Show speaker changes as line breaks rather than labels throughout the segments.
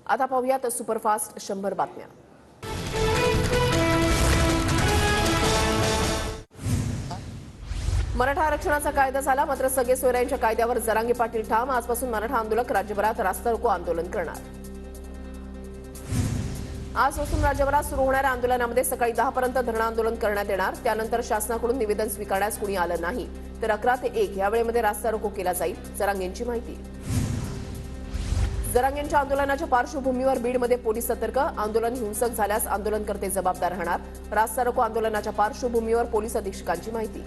आता पाहूयात सुपरफास्ट 100 बातम्या। मराठा आरक्षणाचा कायदा झाला, मात्र सगळे सोयऱ्यांच्या कायद्यावर जरांगे पाटील ठाम। आजपासून मराठा आंदोलक राज्यभरात रास्ता रोको आंदोलन करणार। आजपासून राज्यभरात सुरू होणाऱ्या आंदोलनामध्ये सकाळी 10 पर्यंत धरणं आंदोलन करण्यात येणार। त्यानंतर शासनाकडून निवेदन स्वीकारण्यास कुणी आलं नाही तर 11 ते 1 या वेळेमध्ये रास्ता रोको केला जाईल, जरांगेंची माहिती। जरांगेंच्या आंदोलनाच्या पार्श्वभूमीवर बीडमध्ये पोलीस सतर्क, आंदोलन हिंसक झाल्यास आंदोलनकर्ते जबाबदार राहणार। रास्ता रोको आंदोलनाच्या पार्श्वभूमीवर पोलीस अधीक्षकांची माहिती।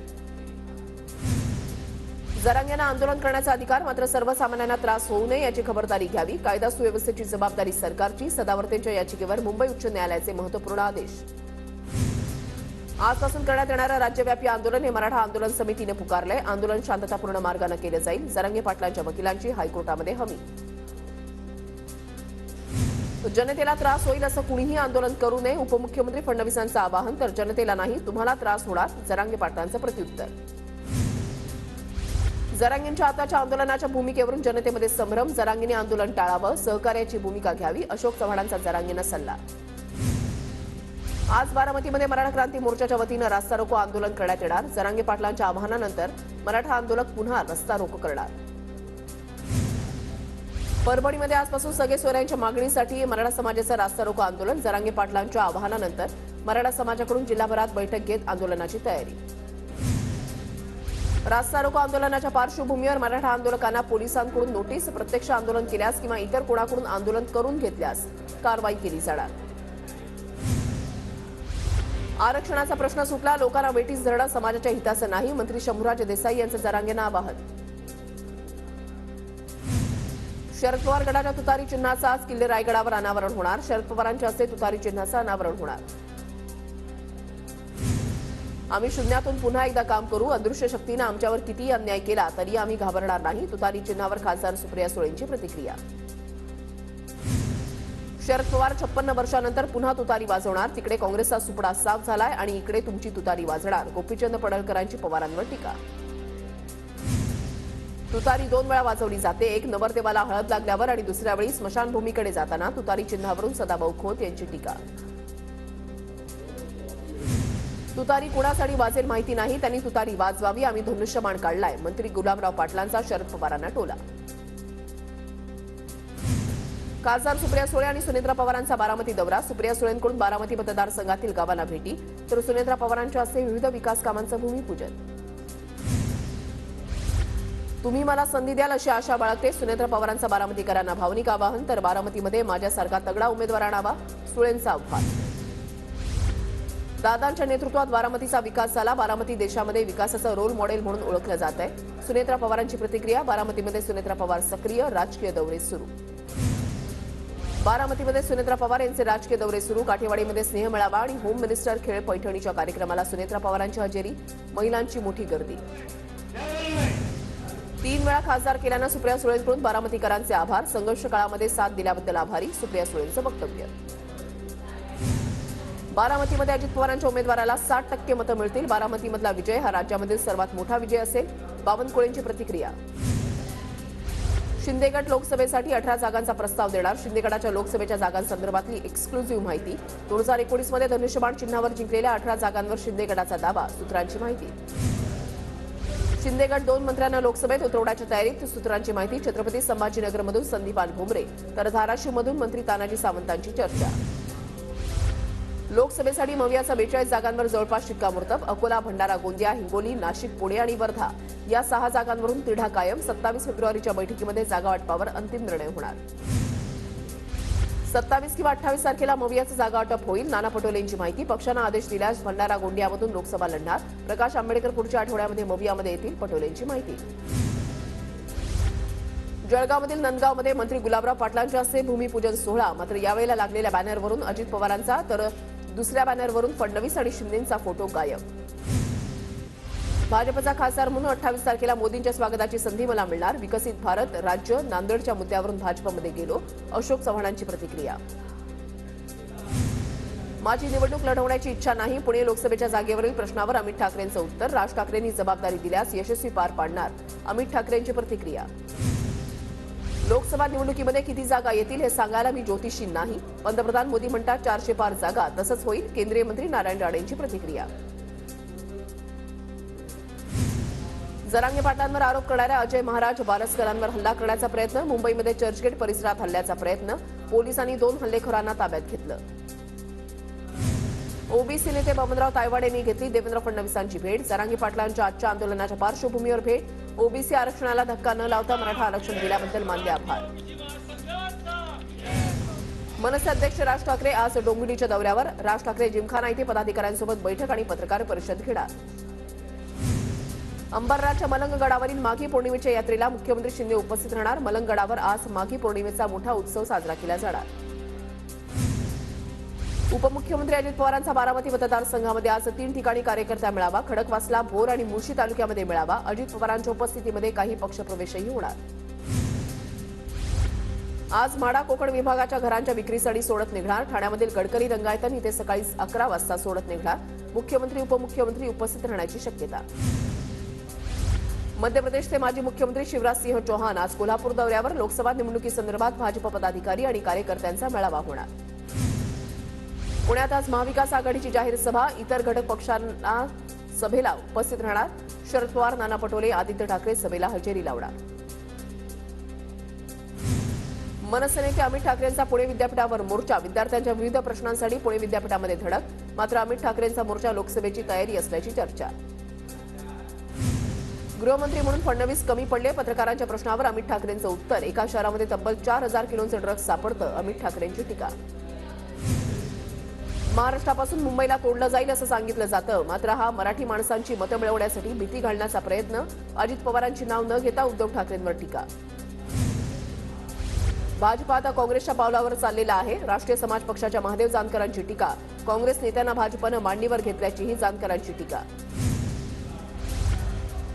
जरांगेंना आंदोलन करण्याचा अधिकार, मात्र सर्वसामान्यांना त्रास होऊ नये याची खबरदारी घ्यावी। कायदा सुव्यवस्थेची जबाबदारी सरकारची, सदावर्तेंच्या याचिकेवर मुंबई उच्च न्यायालयाचे महत्त्वपूर्ण आदेश। आजपासून करण्यात येणारं राज्यव्यापी आंदोलन हे मराठा आंदोलन समितीने पुकारलंय। आंदोलन शांततापूर्ण मार्गाने केलं जाईल, जरांगे पाटलांच्या वकिलांची हायकोर्टामध्ये हमी। जनतेला त्रास होईल असं कुणीही आंदोलन करू नये, उपमुख्यमंत्री फडणवीसांचं आवाहन। तर जनतेला नाही, तुम्हाला त्रास होणार, जरांगे पाटलांचं प्रत्युत्तर। जरांगेंच्या आताच्या आंदोलनाच्या भूमिकेवरून जनतेमध्ये संभ्रम, जरांगेंनी आंदोलन टाळावं, सहकार्याची भूमिका घ्यावी, अशोक चव्हाणांचा जरांगेंना सल्ला। आज बारामतीमध्ये मराठा क्रांती मोर्चाच्या वतीनं रास्ता रोको आंदोलन करण्यात येणार। जरांगे पाटलांच्या आवाहनानंतर मराठा आंदोलक पुन्हा रस्ता रोको करणार। परभणीमध्ये आजपासून सगळे सोयऱ्यांच्या मागणीसाठी मराठा समाजाचं रास्ता रोको आंदोलन। जरांगे पाटलांच्या आवाहनानंतर मराठा समाजाकडून जिल्हाभरात बैठक घेत आंदोलनाची तयारी। रास्ता रोको आंदोलनाच्या पार्श्वभूमीवर मराठा आंदोलकांना पोलिसांकडून नोटीस, प्रत्यक्ष आंदोलन केल्यास किंवा इतर कोणाकडून आंदोलन करून घेतल्यास कारवाई केली जाणार। आरक्षणाचा प्रश्न सुटला, लोकांना वेठीस धरणं समाजाच्या हिताचं नाही, मंत्री शंभूराज देसाई यांचं जरांगेंना आवाहन। शरद पवार गटाच्या तुतारी चिन्हाचं आज किल्ले रायगडावर अनावरण होणार। शरद पवारांच्या हस्ते तुतारी चिन्हाचं अनावरण होणार। आम्ही शून्यातून पुन्हा एकदा काम करू, अदृश्य शक्तीनं आमच्यावर कितीही अन्याय केला तरी आम्ही घाबरणार नाही, तुतारी चिन्हावर खासदार सुप्रिया सुळेंची प्रतिक्रिया। शरद पवार 56 वर्षांनंतर पुन्हा तुतारी वाजवणार, तिकडे काँग्रेसचा सुपडा साफ झालाय आणि इकडे तुमची तुतारी वाजणार, गोपीचंद पडळकरांची पवारांवर टीका। तुतारी 2 वेळा वाजवली जाते, एक नवरदेवाला हळद लागल्यावर आणि दुसऱ्या वेळी स्मशानभूमीकडे जाताना, तुतारी चिन्हावरून सदाभाऊ खोत यांची टीका। तुतारी कोणासाठी वाजेल माहिती नाही, त्यांनी तुतारी वाजवावी, आम्ही धनुष्यबाण काढलाय, मंत्री गुलाबराव पाटलांचा शरद पवारांना टोला। खासदार सुप्रिया सुळे आणि सुनेत्रा पवारांचा बारामती दौरा, सुप्रिया सुळेंकडून बारामती मतदारसंघातील गावांना भेटी, तर सुनेत्रा पवारांच्या हस्ते विविध विकास कामांचं भूमिपूजन। तुम्ही मला संधी द्याल अशी आशा बाळगते, सुनेत्रा पवारांचा बारामतीकरांना भावनिक आवाहन। तर बारामतीमध्ये माझ्यासारखा तगडा उमेदवार आणावा, सुळेंचा आव्हान। दादांच्या नेतृत्वात बारामतीचा विकास झाला, बारामती देशामध्ये विकासाचं रोल मॉडेल म्हणून ओळखलं जात आहे, सुनेत्रा पवारांची प्रतिक्रिया। बारामतीमध्ये सुनेत्रा पवार सक्रिय, राजकीय दौरे सुरू। बारामतीमध्ये सुनेत्रा पवार यांचे राजकीय दौरे सुरू, काठेवाडीमध्ये स्नेहमेळावा आणि होम मिनिस्टर खेळ पैठणीच्या कार्यक्रमाला सुनेत्रा पवारांची हजेरी, महिलांची मोठी गर्दी। 3 वेळा खासदार केल्यानं सुप्रिया सुळेंकडून बारामतीकरांचे आभार, संघर्ष काळामध्ये साथ दिल्याबद्दल आभारी, सुप्रिया सुळेंचं वक्तव्य। बारामतीमध्ये अजित पवारांच्या उमेदवाराला 60% मतं मिळतील, बारामतीमधला विजय हा राज्यामधील सर्वात मोठा विजय असेल, बावनकुळेंची प्रतिक्रिया। शिंदेगड लोकसभेसाठी 18 जागांचा प्रस्ताव देणार, शिंदेगडाच्या लोकसभेच्या जागांसंदर्भातली एक्सक्लुझिव्ह माहिती। 2019 मध्ये धनुष्यबाण चिन्हावर जिंकलेल्या 18 जागांवर शिंदेगडाचा दावा, सूत्रांची माहिती। शिंदेगड 2 मंत्र्यांना लोकसभेत उतरवण्याच्या तयारीत, सूत्रांची माहिती। छत्रपती संभाजीनगरमधून संदीपान भुमरे तर धाराशिवमधून मंत्री तानाजी सावंतांची चर्चा। लोकसभेसाठी मवियाचा 42 जागांवर जवळपास शिक्कामोर्तब, अकोला, भंडारा, गोंदिया, हिंगोली, नाशिक, पुणे आणि वर्धा या 6 जागांवरून तिढा कायम। 27 फेब्रुवारीच्या बैठकीमध्ये जागा वाटपावर अंतिम निर्णय होणार। 27 किंवा 28 तारखेला मवियाचा जागा वाटप होईल, नाना पटोलेंची माहिती। पक्षानं आदेश दिल्यास भंडारा, गोंदियामधून लोकसभा लढणार, प्रकाश आंबेडकर पुढच्या आठवड्यामध्ये मवियामध्ये येतील, पटोलेंची माहिती। जळगावमधील नंदगावमध्ये मंत्री गुलाबराव पाटलांच्या हस्ते भूमिपूजन सोहळा, मात्र यावेळेला लागलेल्या बॅनरवरून अजित पवारांचा तर दुसऱ्या बॅनरवरून फडणवीस आणि शिंदेंचा फोटो गायब। भाजपचा खासदार म्हणून 28 तारखेला मोदींच्या स्वागताची संधी मला मिळणार, विकसित भारत राज्य नांदेडच्या मुद्द्यावरून भाजपमध्ये गेलो, अशोक चव्हाणांची प्रतिक्रिया। माझी निवडणूक लढवण्याची इच्छा नाही, पुणे लोकसभेच्या जागेवरील प्रश्नावर अमित ठाकरेंचं उत्तर, राज ठाकरेंनी जबाबदारी दिल्यास यशस्वी पार पाडणार, अमित ठाकरेंची प्रतिक्रिया। लोकसभा निवडणुकीमध्ये किती जागा येतील हे सांगायला मी ज्योतिषी नाही. पंतप्रधान मोदी म्हणतात 400 पार जागा. तसंच होईल. केंद्रीय मंत्री नारायण राणेंची प्रतिक्रिया. जरांगे पाटलांवर आरोप करणाऱ्या अजय महाराज बारसकरांवर हल्ला करण्याचा प्रयत्न. मुंबईमध्ये चर्चगेट परिसरात हल्ल्याचा प्रयत्न. पोलिसांनी 2 हल्लेखोरांना ताब्यात घेतलं. ओबीसी नेते बबनराव तायवाडे यांनी घेतली देवेंद्र फडणवीसांची भेट. जरांगे पाटलांच्या आजच्या आंदोलनाच्या पार्श्वभूमीवर भेट. ओबीसी आरक्षणाला धक्का न लावता मराठा आरक्षण दिल्याबद्दल मानले आभार. मनसे अध्यक्ष राज ठाकरे आज डोंबिवलीच्या दौऱ्यावर. राज ठाकरे जिमखाना येथे पदाधिकाऱ्यांसोबत बैठक आणि पत्रकार परिषद घेणार. अंबरनाथच्या मलंग गडावरील माघी पौर्णिमेच्या यात्रेला मुख्यमंत्री शिंदे उपस्थित राहणार. मलंग गडावर आज माघी पौर्णिमेचा मोठा उत्सव साजरा केला जाणार. उपमुख्यमंत्री अजित पवारांचा बारामती मतदारसंघामध्ये आज 3 ठिकाणी कार्यकर्ता मेळावा. खडकवासला, भोर आणि मुळशी तालुक्यामध्ये मेळावा. अजित पवारांच्या उपस्थितीमध्ये काही पक्षप्रवेशही होणार. आज म्हाडा कोकण विभागाच्या घरांच्या विक्रीसाठी सोडत निघणार. ठाण्यामधील गडकरी रंगायतन इथे सकाळी 11 वाजता सोडत निघणार. मुख्यमंत्री उपमुख्यमंत्री उपस्थित राहण्याची शक्यता. मध्य प्रदेशचे माजी मुख्यमंत्री शिवराज सिंह चौहान आज कोल्हापूर दौऱ्यावर. लोकसभा निवडणुकीसंदर्भात भाजप पदाधिकारी आणि कार्यकर्त्यांचा मेळावा होणार. पुण्यात आज महाविकास आघाडीची जाहीर सभा. इतर घटक पक्षांना सभेला उपस्थित राहणार. शरद पवार, नाना पटोले, आदित्य ठाकरे सभेला हजेरी लावणार. मनसे नेते अमित ठाकरेंचा पुणे विद्यापीठावर मोर्चा. विद्यार्थ्यांच्या विविध प्रश्नांसाठी पुणे विद्यापीठामध्ये धडक. मात्र अमित ठाकरेंचा मोर्चा लोकसभेची तयारी असल्याची चर्चा. गृहमंत्री म्हणून फडणवीस कमी पडले. पत्रकारांच्या प्रश्नावर अमित ठाकरेंचं उत्तर. एका शहरामध्ये तब्बल 4000 किलोचं ड्रग्ज सापडतं. अमित ठाकरेंची टीका. महाराष्ट्रापासून मुंबईला तोडलं जाईल असं सांगितलं जातं. मात्र हा मराठी माणसांची मतं मिळवण्यासाठी भीती घालण्याचा प्रयत्न. अजित पवारांची नाव न घेता उद्धव ठाकरेंवर टीका. भाजप आता काँग्रेसच्या पावलावर चाललेला आहे. राष्ट्रीय समाज पक्षाच्या महादेव जानकरांची टीका. काँग्रेस नेत्यांना भाजपनं मांडीवर घेतल्याचीही जानकरांची टीका.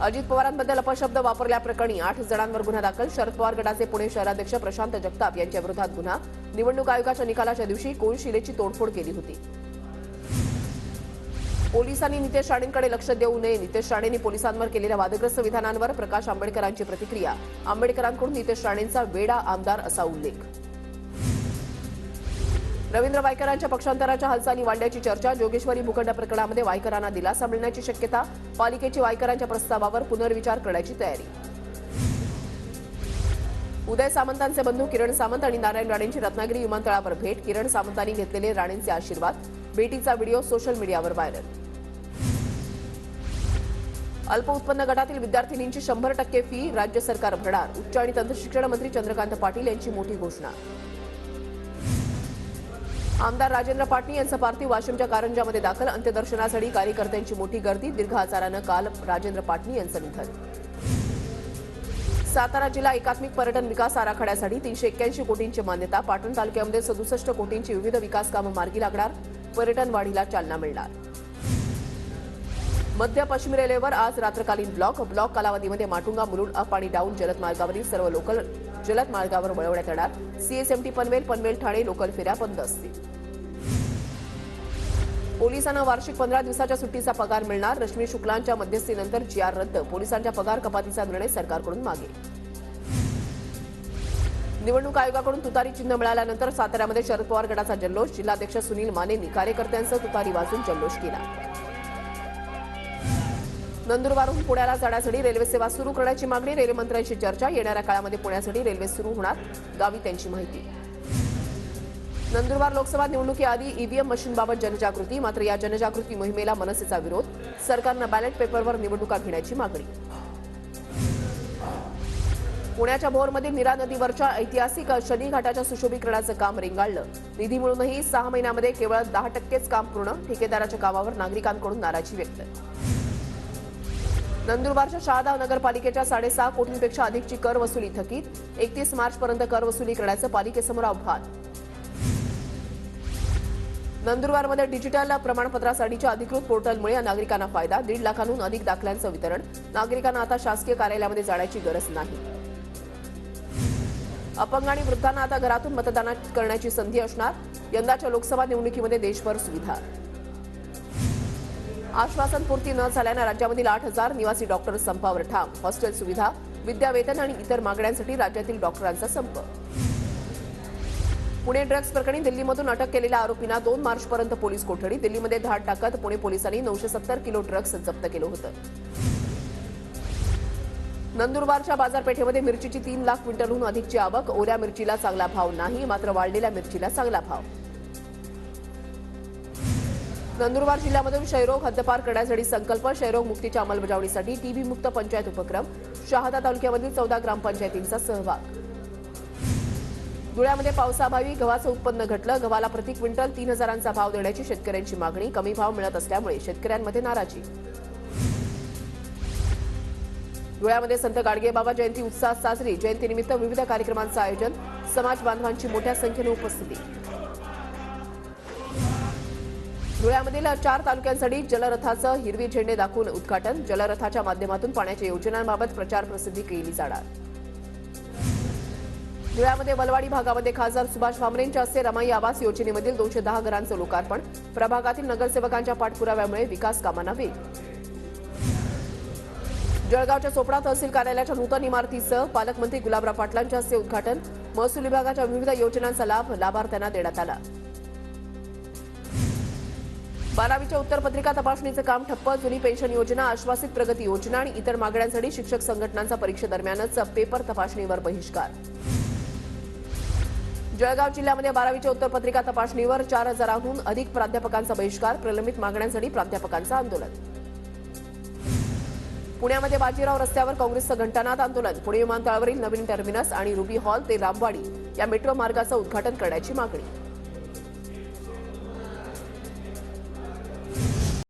अजित पवारांबद्दल अपशब्द वापरल्याप्रकरणी 8 जणांवर गुन्हा दाखल. शरद पवार गटाचे पुणे शहराध्यक्ष प्रशांत जगताप यांच्या विरोधात गुन्हा. निवडणूक आयोगाच्या निकालाच्या दिवशी कोनशिलेची तोडफोड केली होती. पोलिसांनी नितेश राणेंकडे लक्ष देऊ नये. नितेश राणेंनी पोलिसांवर केलेल्या वादग्रस्त विधानांवर प्रकाश आंबेडकरांची प्रतिक्रिया. आंबेडकरांकडून नितेश राणेंचा वेडा आमदार असा उल्लेख. रवींद्र वायकरांच्या पक्षांतराच्या हालचाली वाढल्याची चर्चा. जोगेश्वरी भूखंड प्रकरणामध्ये वायकरांना दिलासा मिळण्याची शक्यता. पालिकेची वायकरांच्या प्रस्तावावर पुनर्विचार करण्याची तयारी. उदय सामंतांचे बंधू किरण सामंत आणि नारायण राणेंची रत्नागिरी विमानतळावर भेट. किरण सामंतांनी घेतलेले राणेंचे आशीर्वाद. भेटीचा व्हिडिओ सोशल मीडियावर व्हायरल. अल्प उत्पन्न गटातील विद्यार्थिनींची 100% फी राज्य सरकार भरणार. उच्च आणि तंत्रशिक्षण मंत्री चंद्रकांत पाटील यांची मोठी घोषणा. आमदार राजेंद्र पाटणी यांचं पार्थिव वाशिमच्या कारंजामध्ये दाखल. अंत्यदर्शनासाठी कार्यकर्त्यांची मोठी गर्दी. दीर्घ आजारानं काल राजेंद्र पाटणी यांचं निधन. सातारा जिल्हा एकात्मिक पर्यटन विकास आराखड्यासाठी 381 कोटींची मान्यता. पाटण तालुक्यामध्ये 67 कोटींची विविध विकास कामं मार्गी लागणार. पर्यटन वाढीला चालना मिळणार. मध्य पश्चिम रेल्वेवर आज रात्रकालीन ब्लॉक कालावधीमध्ये माटुंगा, मुलुंड अप आणि डाऊन जलद मार्गावरील सर्व लोकल जलद मार्गावर वळवण्यात येणार. सीएसएमटी पनवेल ठाणे लोकल फेऱ्या बंद असतील. पोलिसांना वार्षिक 15 दिवसाच्या सुट्टीचा पगार मिळणार. रश्मी शुक्लांच्या मध्यस्थीनंतर जीआर रद्द. पोलिसांच्या पगार कपातीचा निर्णय सरकारकडून मागे. निवडणूक आयोगाकडून तुतारी चिन्ह मिळाल्यानंतर साताऱ्यामध्ये शरद पवार गटाचा जल्लोष. जिल्हाध्यक्ष सुनील मानेंनी कार्यकर्त्यांसह तुतारी वाजून जल्लोष केला. नंदुरबारहून पुण्याला जाण्यासाठी रेल्वे सेवा सुरू करण्याची मागणी. रेल्वेमंत्र्यांशी चर्चा. येणाऱ्या काळामध्ये पुण्यासाठी रेल्वे सुरू होणार. गावी त्यांची माहिती. नंदुरबार लोकसभा निवडणुकीआधी ईव्हीएम मशीनबाबत जनजागृती. मात्र या जनजागृती मोहिमेला मनसेचा विरोध. सरकारनं बॅलेट पेपरवर निवडणुका घेण्याची मागणी. पुण्याच्या भोरमधील नीरा नदीवरच्या ऐतिहासिक शनी घाटाच्या सुशोभीकरणाचं काम रेंगाळलं. निधी मिळूनही 6 महिन्यामध्ये केवळ 10%च काम पूर्ण. ठेकेदाराच्या कामावर नागरिकांकडून नाराजी व्यक्त. नंदुरबारच्या शहादा नगरपालिकेच्या 6.5 कोटींपेक्षा अधिकची कर वसुली थकीत. 31 मार्चपर्यंत कर वसुली करण्याचं पालिकेसमोर आव्हान. नंदुरबारमध्ये डिजिटल प्रमाणपत्रासाठीच्या अधिकृत पोर्टलमुळे नागरिकांना फायदा. 1.5 लाखांहून अधिक दाखल्यांचं वितरण. नागरिकांना आता शासकीय कार्यालयामध्ये जाण्याची गरज नाही. अपंग आणि वृद्धांना आता घरातून मतदान करण्याची संधी असणार. यंदाच्या लोकसभा निवडणुकीमध्ये देशभर सुविधा. आश्वासन पूर्ती न झाल्यानं राज्यामधील 8,000 निवासी डॉक्टर संपावर ठाम. हॉस्टेल सुविधा विद्यावेतन आणि इतर मागण्यांसाठी राज्यातील डॉक्टरांचा संप. पुणे ड्रग्ज प्रकरणी दिल्लीमधून अटक केलेल्या आरोपींना 2 मार्चपर्यंत पोलीस कोठडी. दिल्लीमध्ये धाड टाकत पुणे पोलिसांनी 970 किलो ड्रग्ज जप्त केलं होतं. नंदुरबारच्या बाजारपेठेमध्ये मिरचीची 3 लाख क्विंटलहून अधिकची आवक. ओल्या मिरचीला चांगला भाव नाही, मात्र वाळलेल्या मिरचीला चांगला भाव. नंदुरबार जिल्ह्यामधून क्षयरोग हद्दपार करण्यासाठी संकल्प. क्षयरोग मुक्तीच्या अंमलबजावणीसाठी टीबी मुक्त पंचायत उपक्रम. शहादा तालुक्यामधील 14 ग्रामपंचायतींचा सहभाग. धुळ्यामध्ये पावसाअभावी गव्हाचं उत्पन्न घटलं. गव्हाला प्रति क्विंटल 3,000चा भाव देण्याची शेतकऱ्यांची मागणी. कमी भाव मिळत असल्यामुळे शेतकऱ्यांमध्ये नाराजी. धुळ्यामध्ये संत गाडगेबाबा जयंती उत्साहात साजरी. जयंतीनिमित्त विविध कार्यक्रमांचं आयोजन. समाज बांधवांची मोठ्या संख्येने उपस्थिती. धुळ्यामधील 4 तालुक्यांसाठी जलरथाचं हिरवी झेंडे दाखवून उद्घाटन. जलरथाच्या माध्यमातून पाण्याच्या योजनांबाबत प्रचार प्रसिद्धी केली जाणार. धुळ्यामध्ये बलवाडी भागामध्ये खासदार सुभाष भामरेंच्या हस्ते रमाई आवास योजनेमधील 210 घरांचं लोकार्पण. प्रभागातील नगरसेवकांच्या पाठपुराव्यामुळे विकास कामांना वेग. जळगावच्या चोपडा तहसील कार्यालयाच्या नूतन इमारतीचं पालकमंत्री गुलाबराव पाटलांच्या हस्ते उद्घाटन. महसूल विभागाच्या विविध योजनांचा लाभ लाभार्थ्यांना देण्यात आला. 12वीच्या उत्तरपत्रिका तपासणीचं काम ठप्प. जुनी पेन्शन योजना, आश्वासित प्रगती योजना आणि इतर मागण्यांसाठी शिक्षक संघटनांचा परीक्षेदरम्यानच पेपर तपासणीवर बहिष्कार. जळगाव जिल्ह्यामध्ये 12वीच्या उत्तरपत्रिका तपासणीवर 4,000हून अधिक प्राध्यापकांचा बहिष्कार. प्रलंबित मागण्यांसाठी प्राध्यापकांचं आंदोलन. पुण्यामध्ये बाजीराव रस्त्यावर काँग्रेसचं घंटानाद आंदोलन. पुणे विमानतळावरील नवीन टर्मिनस आणि रुबी हॉल ते रामवाडी या मेट्रो मार्गाचं उद्घाटन करण्याची मागणी.